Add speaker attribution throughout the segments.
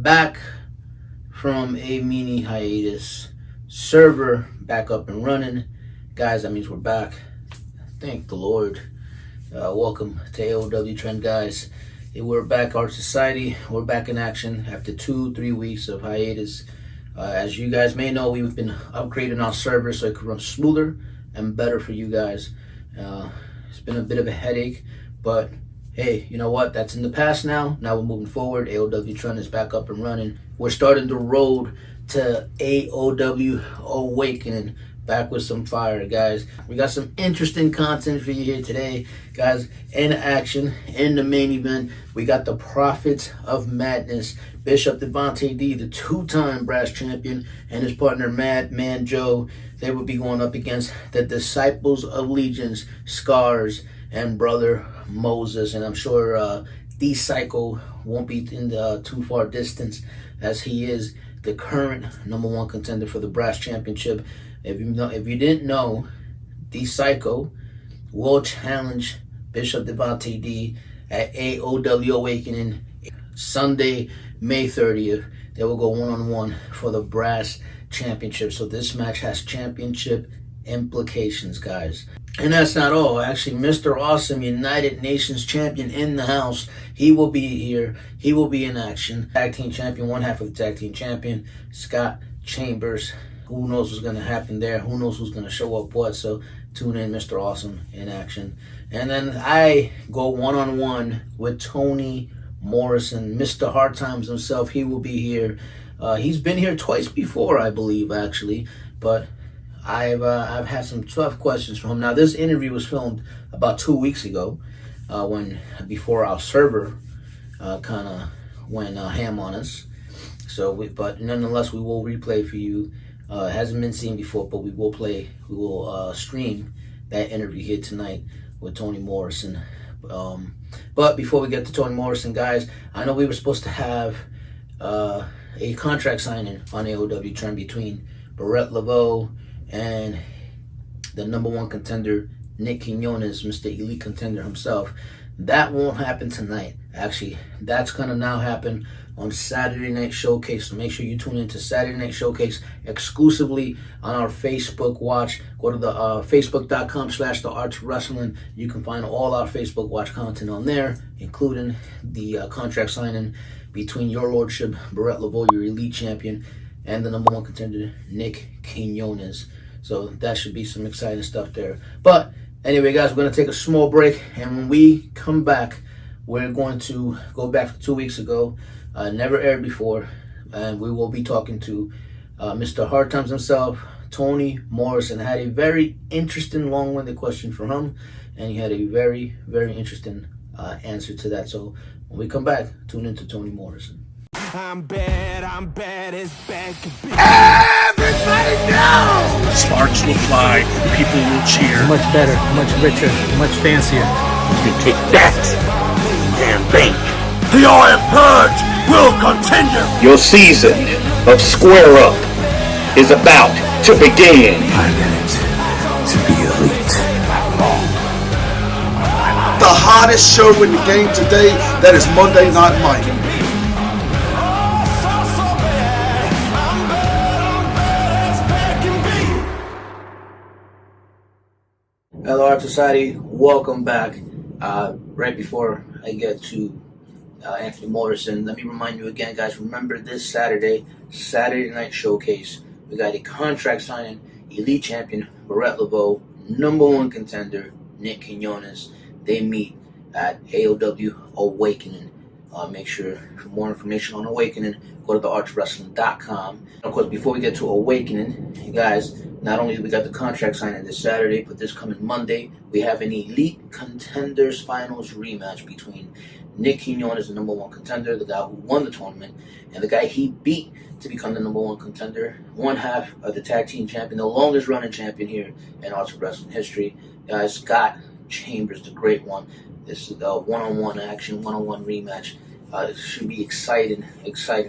Speaker 1: back from a mini hiatus. Server back up and running. Guys, that means we're back. Thank the Lord. Welcome to AOW Trend, guys. We're back, Art Society. We're back in action after 2-3 weeks of hiatus. As you guys may know, we've been upgrading our server so it could run smoother and better for you guys. It's been a bit of a headache, but hey, you know what? That's in the past now. Now we're moving forward. AOW Trend is back up and running. We're starting the road to AOW Awakening. Back with some fire, guys. We got some interesting content for you here today, guys. In action, in the main event, we got the Prophets of Madness, Bishop Devontae D, the two-time brass champion, and his partner Madman Joe. They will be going up against the Disciples of Legions, Scars, and Brother Moses. And I'm sure D-Cycle won't be in the too far distance, as he is the current #1 contender for the brass championship. If you didn't know, D-Psycho will challenge Bishop Devontae D at AOW Awakening Sunday, May 30th. They will go one-on-one for the brass championship. So this match has championship implications, guys. And that's not all. Actually, Mr. Awesome, United Nations champion in the house. He will be here. He will be in action. Tag team champion, one half of the tag team champion, Scott Chambers. Who knows what's going to happen there? Who knows who's going to show up what? So tune in, Mr. Awesome in action. And then I go one-on-one with Tony Morrison, Mr. Hardtimes himself. He will be here. He's been here twice before, I believe, actually. But I've had some tough questions from him. Now, this interview was filmed about 2 weeks ago, before our server kind of went ham on us. But nonetheless, we will replay for you. It hasn't been seen before, but we will stream that interview here tonight with Tony Morrison. But before we get to Tony Morrison, guys, I know we were supposed to have a contract signing on AOW Trend between Barrett Laveau and the #1 contender, Nick Quinones, Mr. Elite Contender himself. That won't happen tonight. Actually, that's going to now happen on Saturday Night Showcase. So make sure you tune into Saturday Night Showcase exclusively on our Facebook Watch. Go to the facebook.com/The Arts Wrestling. You can find all our Facebook Watch content on there, including the contract signing between your lordship, Barrett Laveau, your elite champion, and the #1 contender, Nick Quinones. So that should be some exciting stuff there. But anyway, guys, we're going to take a small break. And when we come back, we're going to go back to 2 weeks ago. Never aired before. And we will be talking to Mr. Hardtimes himself, Tony Morrison. I had a very interesting, long-winded question from him. And he had a very, very interesting answer to that. So when we come back, tune into Tony Morrison.
Speaker 2: I'm bad, it's bad.
Speaker 3: Everybody knows! Sparks will fly, people will cheer.
Speaker 4: Much better, much richer, much fancier.
Speaker 3: You take that and think. The Iron Purge will continue! Your season of Square Up is about to begin.
Speaker 5: I'm in it to be elite.
Speaker 6: The hottest show in the game today, that is Monday Night Mike.
Speaker 1: Hello, Art Society. Welcome back. Right before I get to Anthony Morrison, let me remind you again, guys. Remember this Saturday Night Showcase. We got a contract signing, elite champion Barrett Laveau, #1 contender Nick Quinones. They meet at AOW Awakening. Make sure for more information on Awakening, go to theartswrestling.com. Of course, before we get to Awakening, you guys, not only we got the contract signing this Saturday, but this coming Monday, we have an Elite Contenders Finals rematch between Nick Quinones, the #1 contender, the guy who won the tournament, and the guy he beat to become the #1 contender, one half of the tag team champion, the longest running champion here in Arts of Wrestling history. Guys, Scott Chambers, the great one. This is a one-on-one action, one-on-one rematch. It should be exciting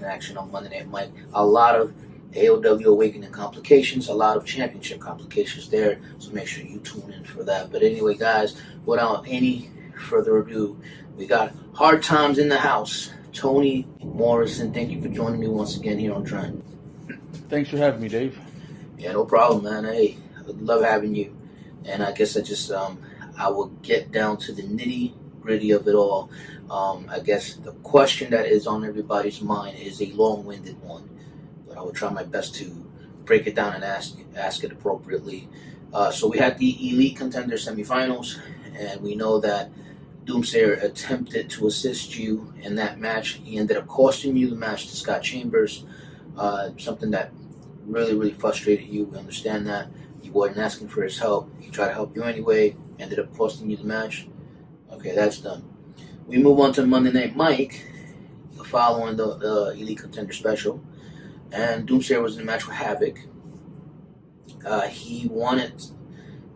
Speaker 1: action on Monday Night Mike. A lot of AOW Awakening complications, a lot of championship complications there, so make sure you tune in for that. But anyway, guys, without any further ado, we got Hardtimes in the house, Tony Morrison. Thank you for joining me once again here on Trend.
Speaker 7: Thanks for having me, Dave.
Speaker 1: Yeah, no problem, man. Hey, I love having you. And I guess I will get down to the nitty gritty of it all. I guess the question that is on everybody's mind is a long-winded one, but I will try my best to break it down and ask it appropriately. So we had the Elite Contender semifinals, and we know that Doomsayer attempted to assist you in that match. He ended up costing you the match to Scott Chambers, something that really frustrated you. We understand that. You wasn't asking for his help. He tried to help you anyway, ended up costing you the match. Okay, that's done. We move on to Monday Night Mike, following the Elite Contender special, and Doomsayer was in a match with Havoc. He wanted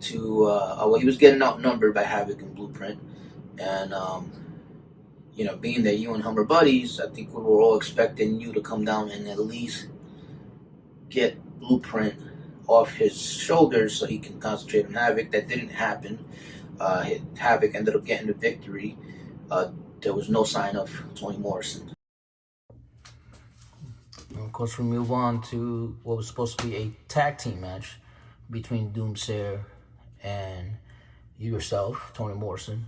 Speaker 1: to, he was getting outnumbered by Havoc and Blueprint, and being that you and him are buddies, I think we were all expecting you to come down and at least get Blueprint off his shoulders so he can concentrate on Havoc. That didn't happen. Havoc ended up getting the victory. There was no sign of Tony Morrison. And of course, we move on to what was supposed to be a tag team match between Doomsayer and yourself, Tony Morrison.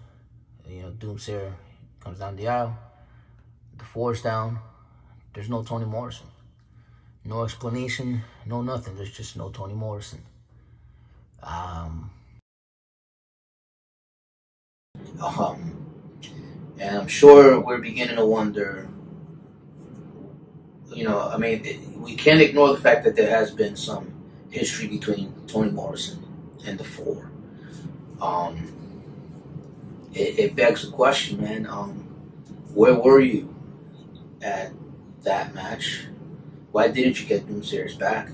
Speaker 1: Doomsayer comes down the aisle. The 4 is down. There's no Tony Morrison. No explanation, no nothing. There's just no Tony Morrison. And I'm sure we're beginning to wonder, we can't ignore the fact that there has been some history between Tony Morrison and the 4. It begs the question, man, where were you at that match? Why didn't you get Doomsayer's back?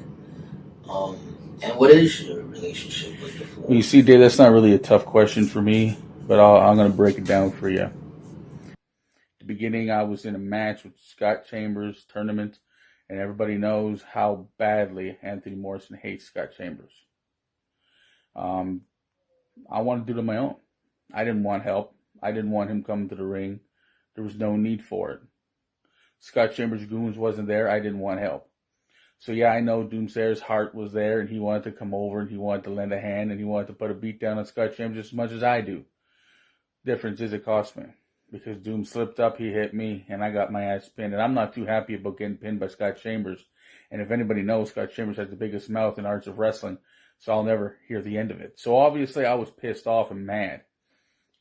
Speaker 1: And what is your relationship with the 4?
Speaker 7: Well, you see, Dave, that's not really a tough question for me, but I'm going to break it down for you. At the beginning, I was in a match with Scott Chambers tournament, and everybody knows how badly Anthony Morrison hates Scott Chambers. I wanted to do it on my own. I didn't want help. I didn't want him coming to the ring. There was no need for it. Scott Chambers' goons wasn't there. I didn't want help. So yeah, I know Doomsayer's heart was there, and he wanted to come over, and he wanted to lend a hand, and he wanted to put a beat down on Scott Chambers just as much as I do. Difference is it cost me. Because Doom slipped up, he hit me, and I got my ass pinned. And I'm not too happy about getting pinned by Scott Chambers. And if anybody knows, Scott Chambers has the biggest mouth in arts of wrestling, so I'll never hear the end of it. So obviously I was pissed off and mad.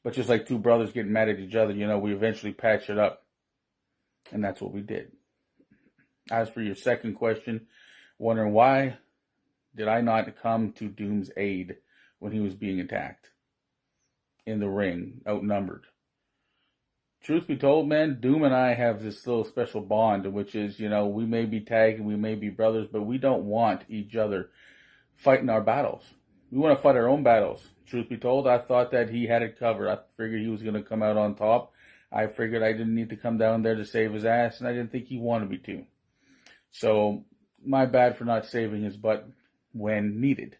Speaker 7: But just like two brothers getting mad at each other, we eventually patched it up. And that's what we did. As for your second question, wondering why did I not come to Doom's aid when he was being attacked in the ring, outnumbered? Truth be told, man, Doom and I have this little special bond, which is, we may be tagged and we may be brothers, but we don't want each other fighting our battles. We want to fight our own battles. Truth be told, I thought that he had it covered. I figured he was going to come out on top. I figured I didn't need to come down there to save his ass, and I didn't think he wanted me to. So, my bad for not saving his butt when needed.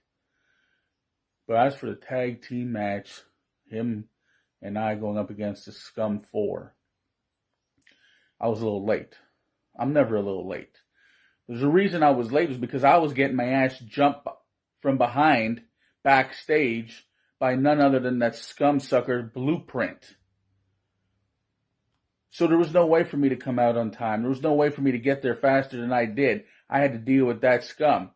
Speaker 7: But as for the tag team match, him and I going up against the Scum 4, I was a little late. I'm never a little late. There's a reason I was late, was because I was getting my ass jumped from behind, backstage, by none other than that scum sucker Blueprint. So there was no way for me to come out on time. There was no way for me to get there faster than I did. I had to deal with that scum.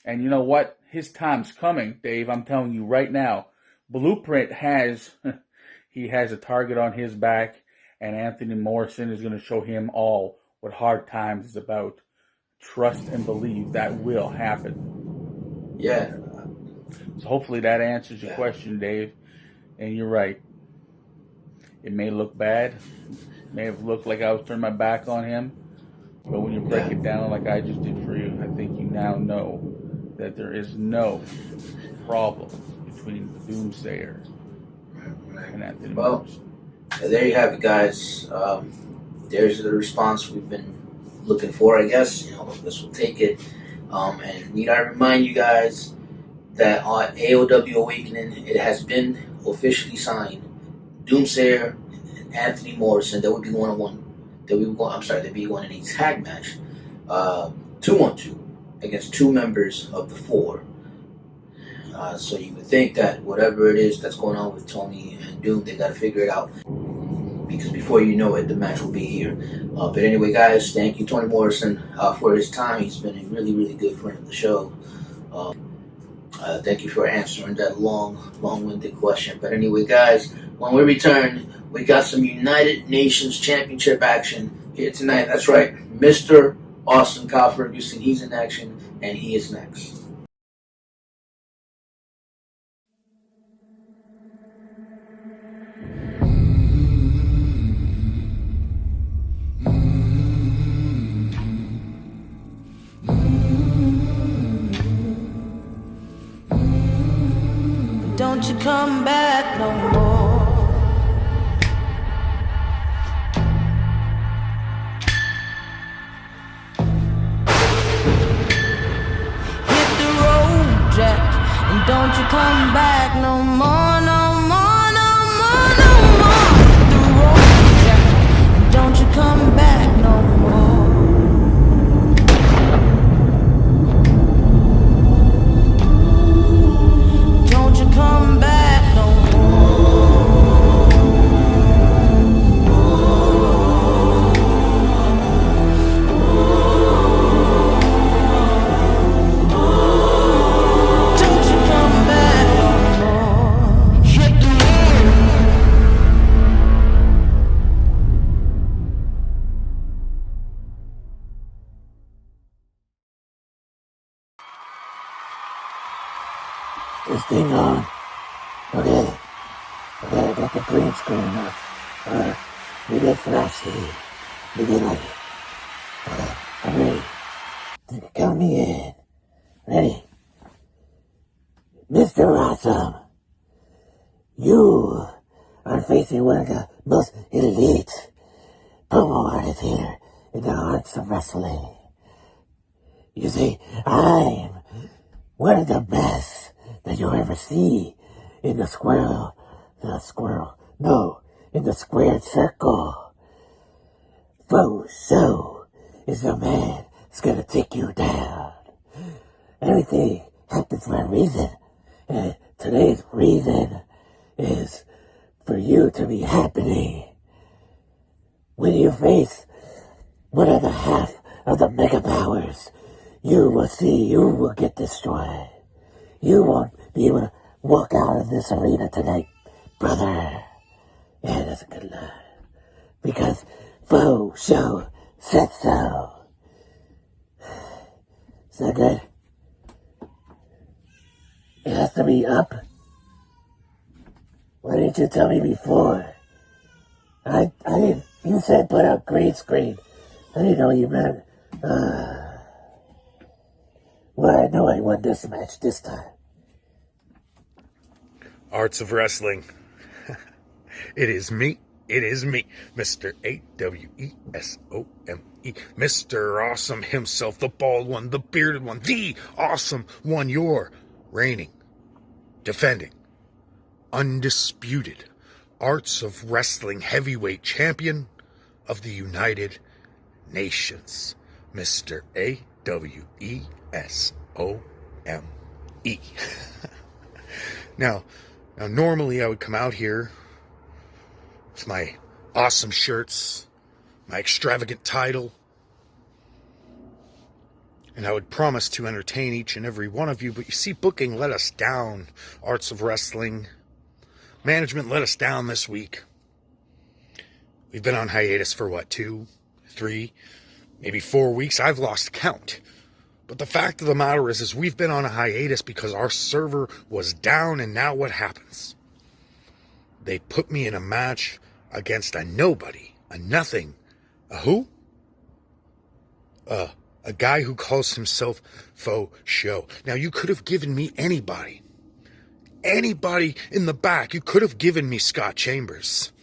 Speaker 7: And you know what? His time's coming, Dave. I'm telling you right now. Blueprint has a target on his back, and Anthony Morrison is going to show him all what Hardtimes is about. Trust and believe that will happen.
Speaker 1: Yeah.
Speaker 7: So hopefully that answers your question, Dave. And you're right. It may look bad. It may have looked like I was turning my back on him. But when you break it down like I just did for you, I think you now know that there is no problem between Doomsayer and Anthony Morrison.
Speaker 1: There you have it, guys. There's the response we've been looking for, I guess. This will take it. And need I remind you guys that on AOW Awakening, it has been officially signed. Doomsayer and Anthony Morrison, there will be one-on-one they'll be going in a tag match, 2-on-2 against two members of the Four. So you would think that whatever it is that's going on with Tony and Doom, they got to figure it out, because before you know it, the match will be here. But anyway, guys, thank you, Tony Morrison, for his time. He's been a really, really good friend of the show. Thank you for answering that long-winded question. But anyway, guys, when we return, we got some United Nations Championship action here tonight. That's right, Mr. Awesome Kyle Ferguson. He's in action, and he is next.
Speaker 8: Don't you come back no more. Hit the road, Jack, and don't you come back no more, no more, no more, no more. Hit the road, Jack, and don't you come back no more. Don't you come back no
Speaker 5: This thing on. Okay. I got the green screen up. We get flashy. We get like. I'm ready. Count me in. Ready? Mr. Awesome. You are facing one of the most elite promo artists here in the arts of wrestling. You see, I'm one of the best that you'll ever see in the in the squared circle. So is the man that's gonna take you down. Everything happens for a reason, and today's reason is for you to be happening. When you face one of the half of the mega powers, you will get destroyed. You won't be able to walk out of this arena tonight, brother. Yeah, that's a good line. Because Faux Show said so. Is that good? It has to be up. Why didn't you tell me before? I didn't. You said put up green screen. I didn't know you meant. Well, I know I won this match this time.
Speaker 3: Arts of Wrestling. It is me, Mr. AWESOME, Mr. Awesome himself, the bald one, the bearded one, the awesome one, your reigning, defending, undisputed Arts of Wrestling heavyweight champion of the United Nations, Mr. AWESOME. Now, normally I would come out here with my awesome shirts, my extravagant title, and I would promise to entertain each and every one of you, but you see, booking let us down. Arts of Wrestling management let us down this week. We've been on hiatus for 2, 3, maybe 4 weeks. I've lost count. But the fact of the matter is we've been on a hiatus because our server was down, and now what happens? They put me in a match against a nobody, a nothing, a who? A guy who calls himself Faux Show. Now, you could have given me anybody in the back. You could have given me Scott Chambers,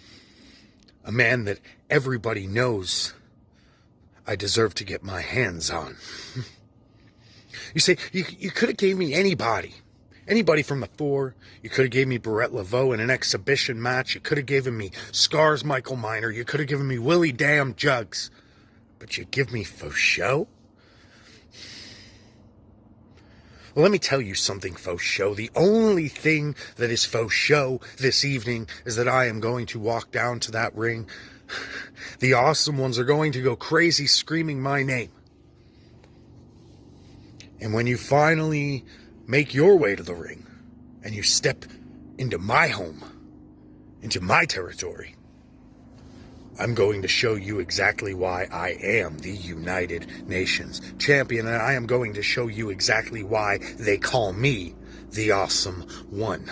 Speaker 3: a man that everybody knows I deserve to get my hands on. You say, you could have gave me anybody. Anybody from the 4, you could have gave me Barrett Laveau in an exhibition match. You could have given me Scars Michael Miner. You could have given me Willie Damn Jugs. But you give me Faux Show? Well, let me tell you something, Faux Show. The only thing that is Faux Show this evening is that I am going to walk down to that ring. The awesome ones are going to go crazy screaming my name. And when you finally make your way to the ring and you step into my home, into my territory, I'm going to show you exactly why I am the United Nations champion, and I am going to show you exactly why they call me the Awesome One.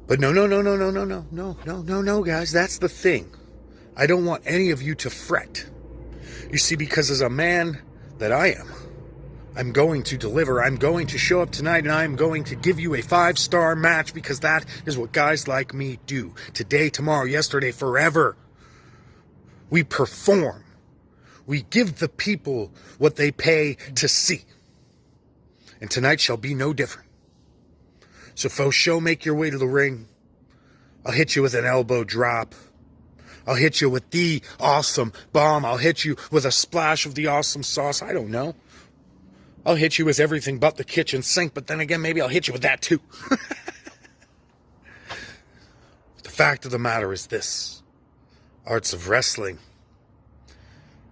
Speaker 3: But no, guys, that's the thing. I don't want any of you to fret. You see, because as a man that I am, I'm going to deliver. I'm going to show up tonight, and I'm going to give you a 5-star match, because that is what guys like me do. Today, tomorrow, yesterday, forever. We perform. We give the people what they pay to see. And tonight shall be no different. So, Faux Show, make your way to the ring. I'll hit you with an elbow drop. I'll hit you with the awesome bomb. I'll hit you with a splash of the awesome sauce. I don't know. I'll hit you with everything but the kitchen sink, but then again, maybe I'll hit you with that too. The fact of the matter is this. Arts of Wrestling.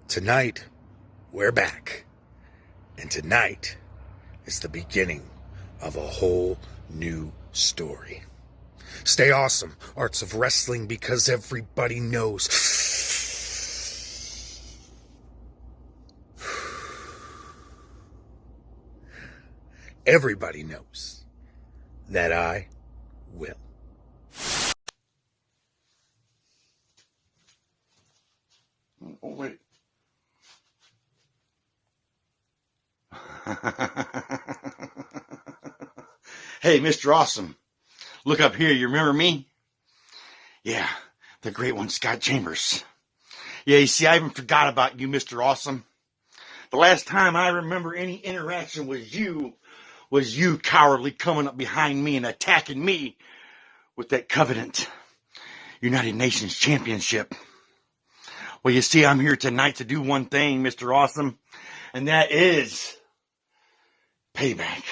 Speaker 3: Tonight, we're back. And tonight is the beginning of a whole new story. Stay awesome, Arts of Wrestling, because everybody knows. Everybody knows that I will.
Speaker 6: Oh, wait. Hey, Mr. Awesome. Look up here. You remember me? Yeah, the great one, Scott Chambers. Yeah, you see, I even forgot about you, Mr. Awesome. The last time I remember any interaction with you was you cowardly coming up behind me and attacking me with that coveted United Nations Championship. Well, you see, I'm here tonight to do one thing, Mr. Awesome, and that is payback.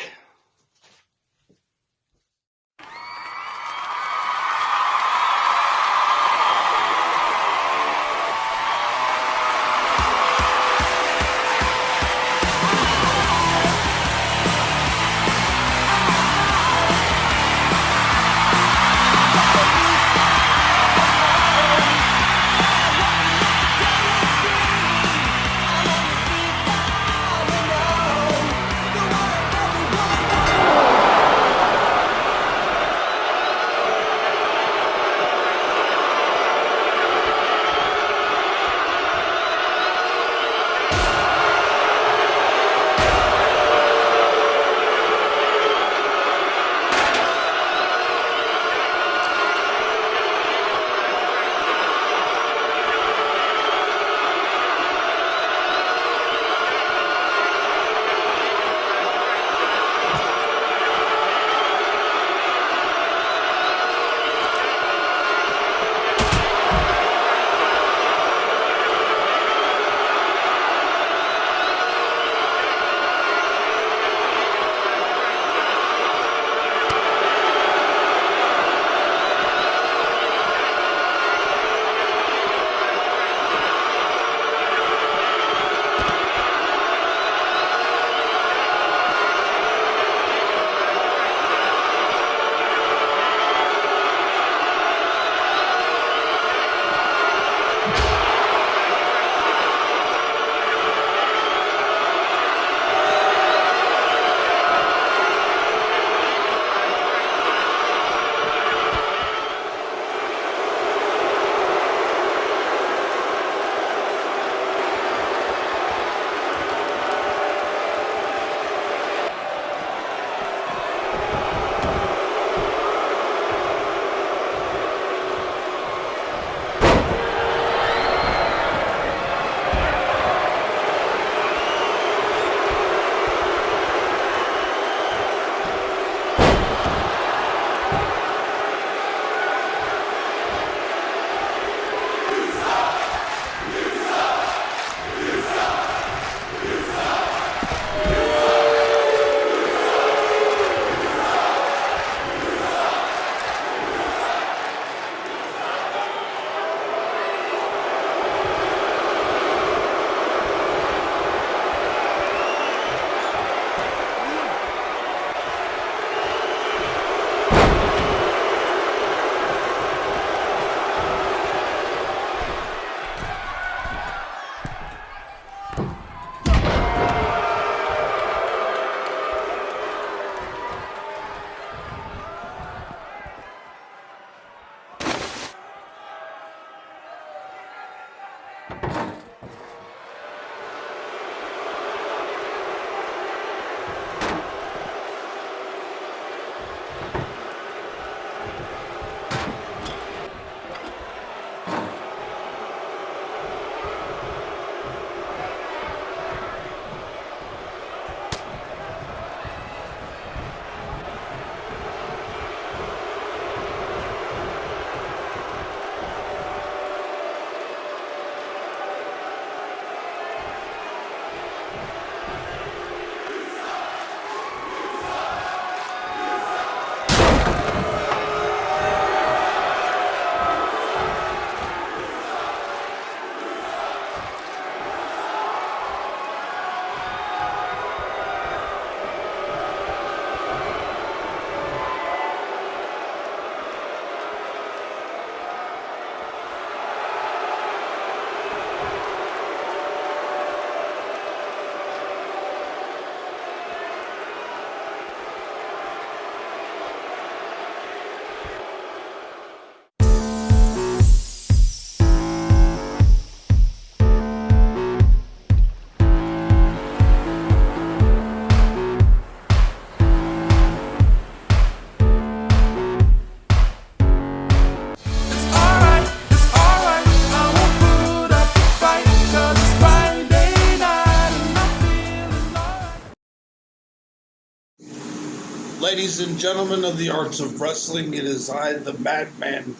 Speaker 9: ladies and gentlemen of the arts of wrestling. It is I, the Madman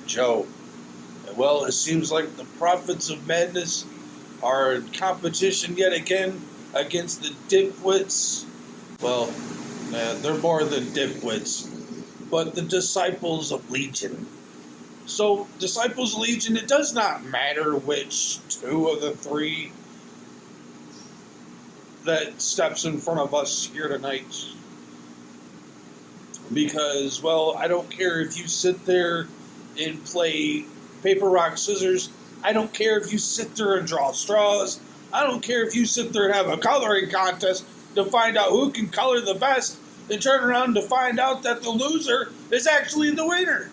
Speaker 9: Joe. Well, it seems like the Prophets of Madness are in competition yet again against the Dipwits. Well, they're more than Dipwits, but the Disciples of Legion. So, Disciples of Legion, it does not matter which two of the three that steps in front of us here tonight. Because, well, I don't care if you sit there and play paper, rock, scissors. I don't care if you sit there and draw straws. I don't care if you sit there and have a coloring contest to find out who can color the best and turn around to find out that the loser is actually the winner.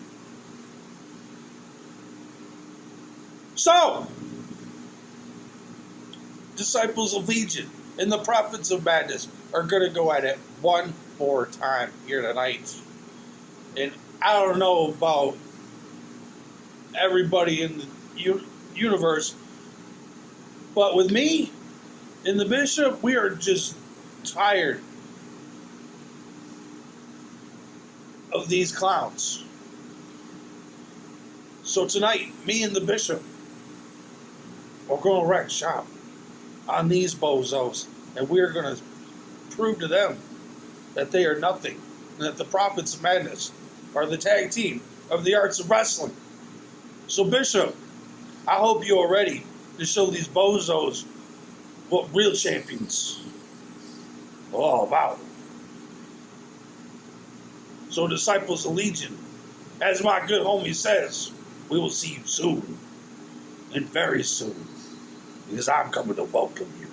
Speaker 9: So, Disciples of Legion and the Prophets of Madness are going to go at it one more time here tonight. And I don't know about everybody in the universe, but with me and the Bishop, we are just tired of these clowns. So tonight, me and the Bishop are going to wreck shop on these bozos, and we are going to prove to them that they are nothing, and that the Prophets of Madness are the tag team of the arts of wrestling. So, Bishop, I hope you are ready to show these bozos what real champions are all about. So, Disciples of Legion, as my good homie says, we will see you soon, and very soon, because I'm coming to welcome you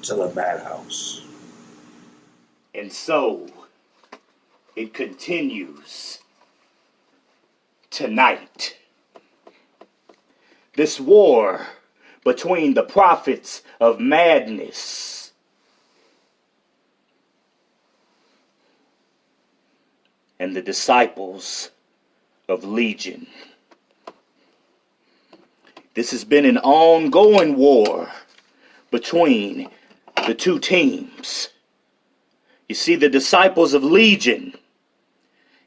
Speaker 9: to the madhouse.
Speaker 10: And so, it continues tonight. This war between the Prophets of Madness and the Disciples of Legion. This has been an ongoing war between the two teams. You see, the Disciples of Legion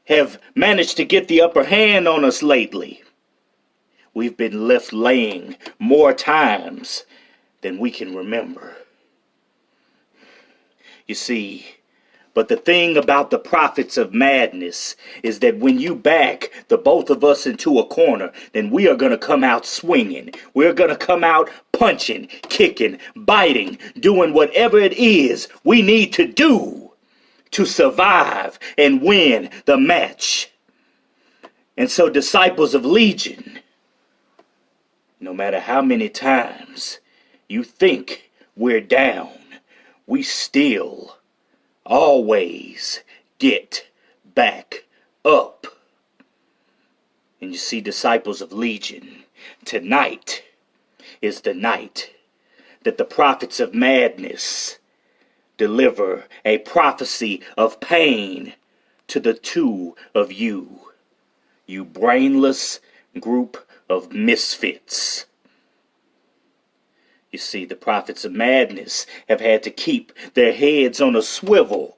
Speaker 10: have managed to get the upper hand on us lately. We've been left laying more times than we can remember. You see, but the thing about the Prophets of Madness is that when you back the both of us into a corner, then we are going to come out swinging. We're going to come out punching, kicking, biting, doing whatever it is we need to do to survive and win the match. And so, Disciples of Legion, no matter how many times you think we're down, we still always get back up. And you see, Disciples of Legion, tonight is the night that the Prophets of Madness deliver a prophecy of pain to the two of you, you brainless group of misfits. You see, the Prophets of Madness have had to keep their heads on a swivel.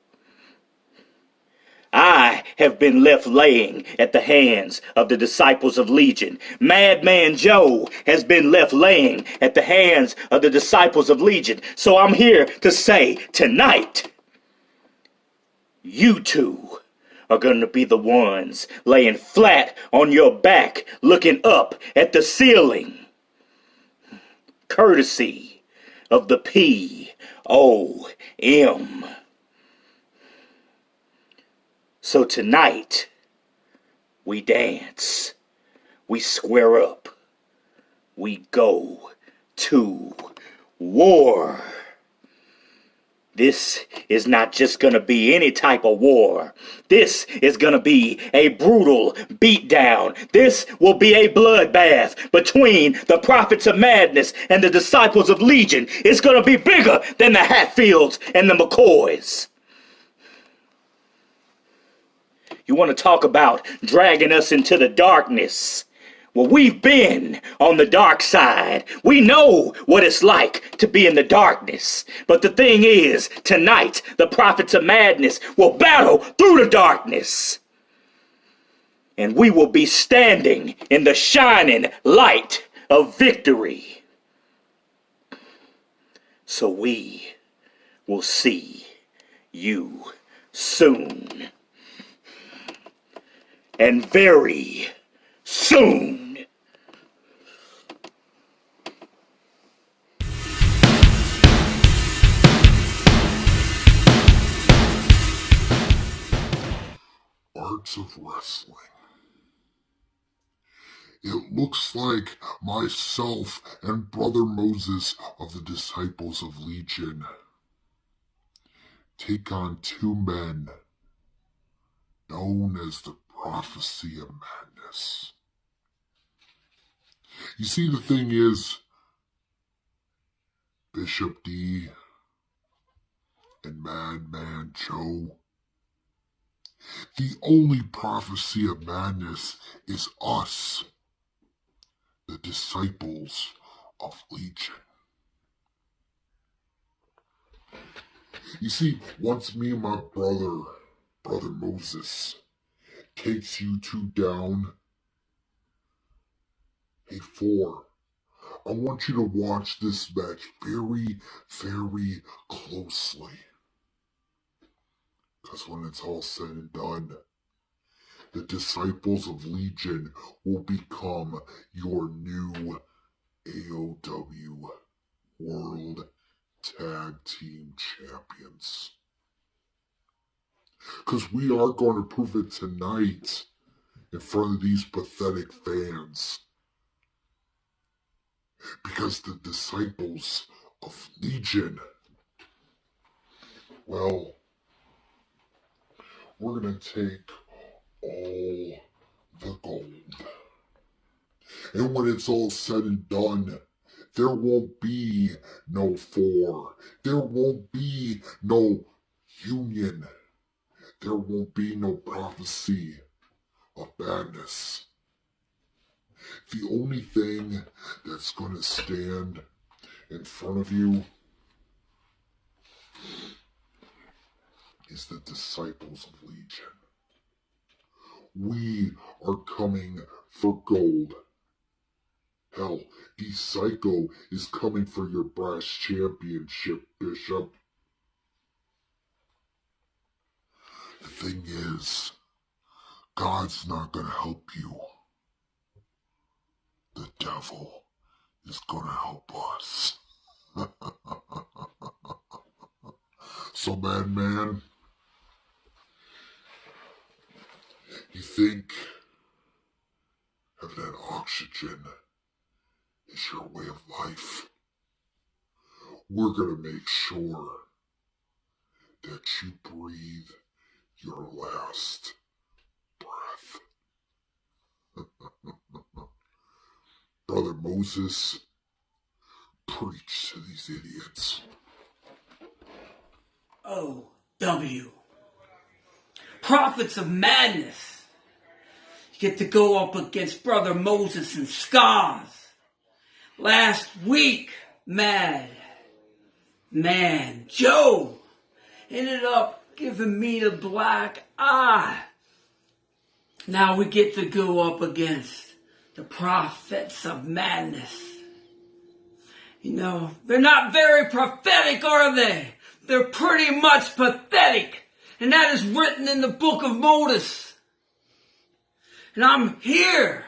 Speaker 10: I have been left laying at the hands of the Disciples of Legion. Madman Joe has been left laying at the hands of the Disciples of Legion. So I'm here to say tonight, you two are going to be the ones laying flat on your back, looking up at the ceiling, courtesy of the POM. So tonight, we dance, we square up, we go to war. This is not just going to be any type of war. This is going to be a brutal beatdown. This will be a bloodbath between the Prophets of Madness and the Disciples of Legion. It's going to be bigger than the Hatfields and the McCoys. You want to talk about dragging us into the darkness? Well, we've been on the dark side. We know what it's like to be in the darkness. But the thing is, tonight, the prophets of madness will battle through the darkness. And we will be standing in the shining light of victory. So we will see you soon. And very soon.
Speaker 11: Arts of Wrestling. It looks like myself and Brother Moses of the Disciples of Legion take on two men known as the Prophecy of Madness. You see, the thing is, Bishop D and Madman Joe, the only prophecy of madness is us, the Disciples of Legion. You see, once me and my Brother Moses, takes you two down, hey, four, I want you to watch this match very, very closely. Because when it's all said and done, the Disciples of Legion will become your new AOW World Tag Team Champions. Because we are going to prove it tonight in front of these pathetic fans. Because the Disciples of Legion, well, we're going to take all the gold. And when it's all said and done, there won't be no four. There won't be no union. There won't be no prophecy of madness. The only thing that's going to stand in front of you is the Disciples of Legion. We are coming for gold. Hell, D-Psycho is coming for your brass championship, Bishop. The thing is, God's not going to help you. The devil is going to help us. So, Madman, you think having that oxygen is your way of life? We're going to make sure that you breathe your last breath. Brother Moses, preach to these idiots.
Speaker 12: AOW. Prophets of Madness. You get to go up against Brother Moses and Scars. Last week, Man Joe ended up giving me the black eye. Now we get to go up against the Prophets of Madness. You know, they're not very prophetic, are they? They're pretty much pathetic. And that is written in the book of Moses. And I'm here.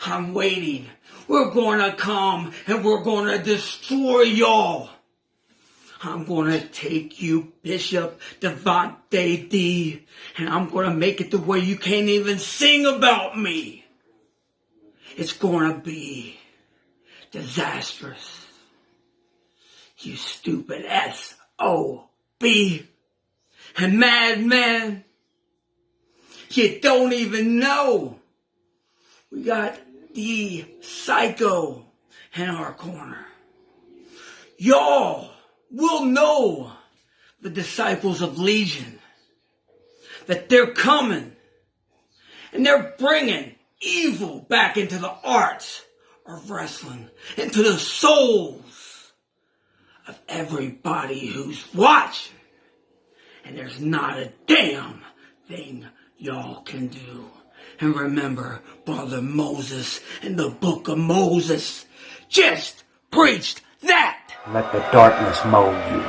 Speaker 12: I'm waiting. We're going to come and we're going to destroy y'all. I'm going to take you, Bishop Devontae D, and I'm going to make it the way you can't even sing about me. It's going to be disastrous. You stupid S.O.B. And Madman, you don't even know. We got the Psycho in our corner. Y'all will know the Disciples of Legion, that they're coming and they're bringing evil back into the arts of wrestling, into the souls of everybody who's watching. And there's not a damn thing y'all can do. And remember, Brother Moses in the book of Moses just preached that.
Speaker 13: Let the darkness mold you.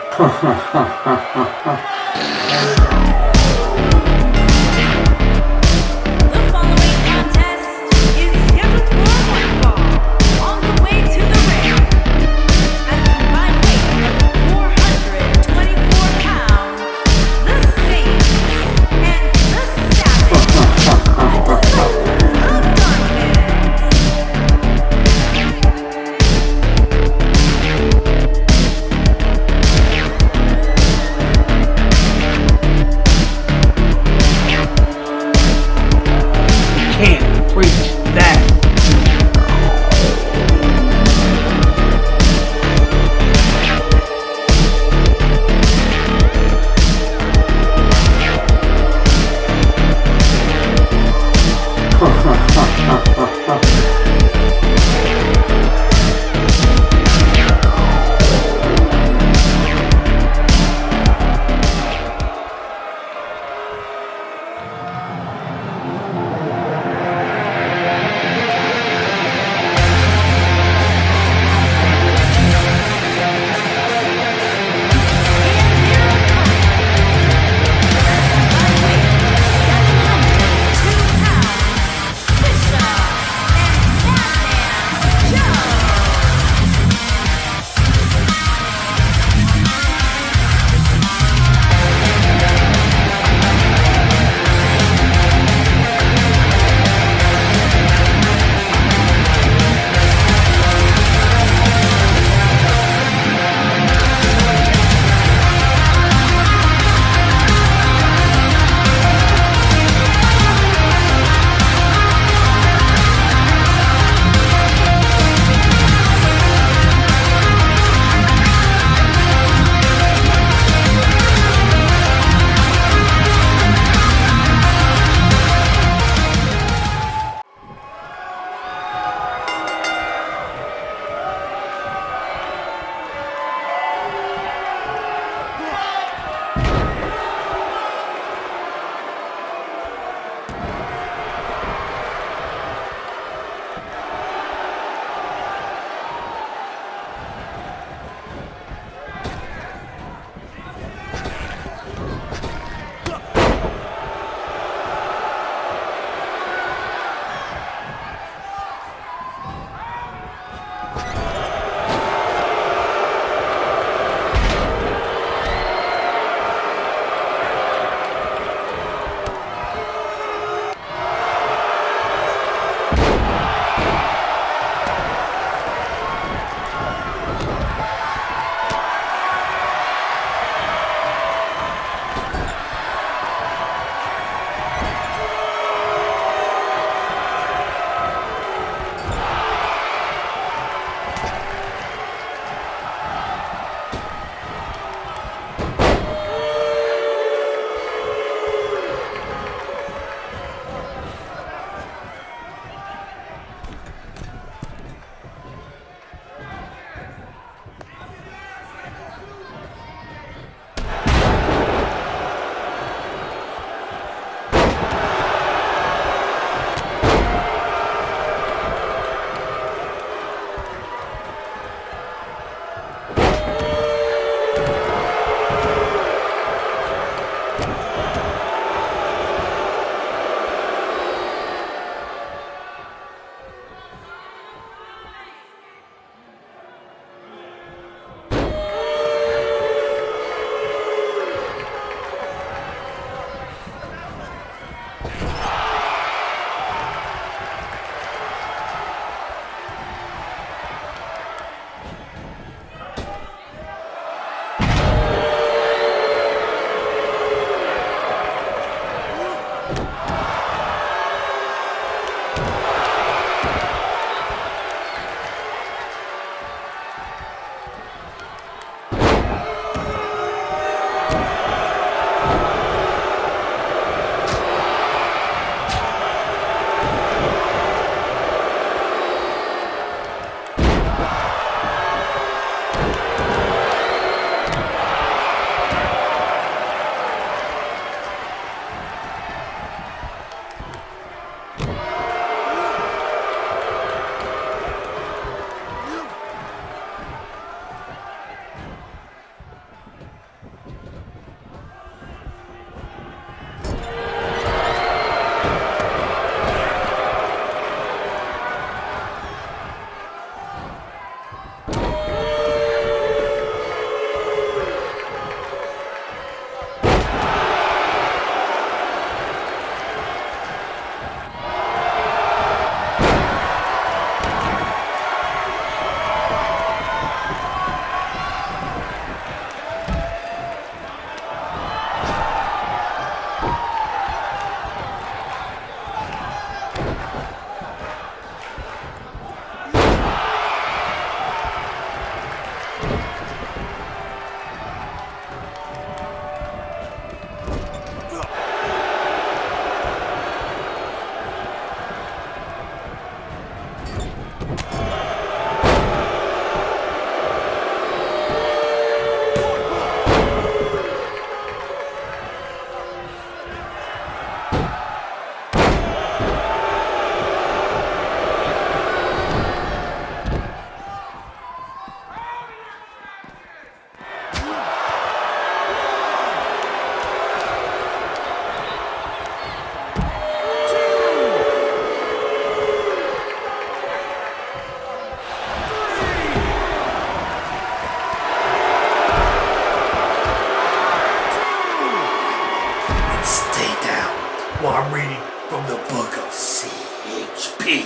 Speaker 14: I'm reading from the book of CHP.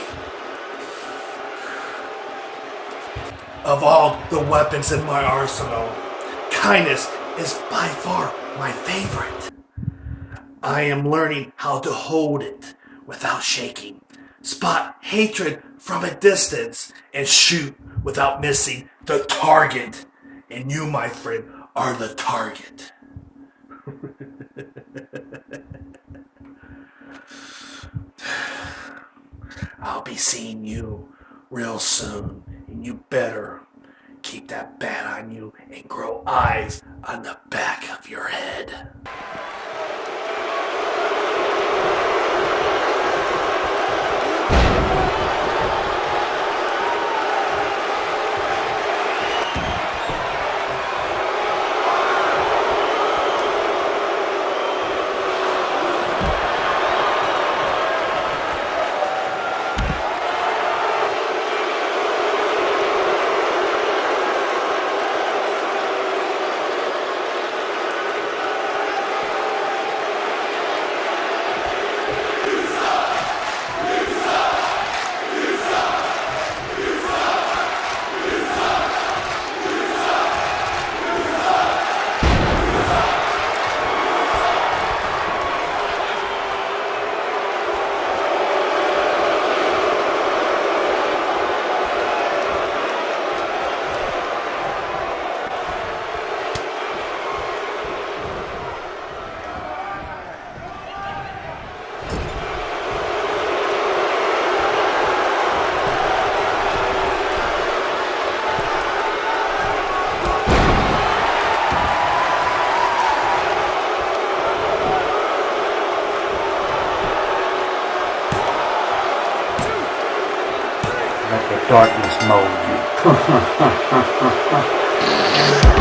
Speaker 14: Of all the weapons in my arsenal, kindness is by far my favorite. I am learning how to hold it without shaking, spot hatred from a distance, and shoot without missing the target. And you, my friend, are the target. I'll be seeing you real soon, and you better keep that bat on you and grow eyes on the back of your head.
Speaker 13: Let the darkness mold you.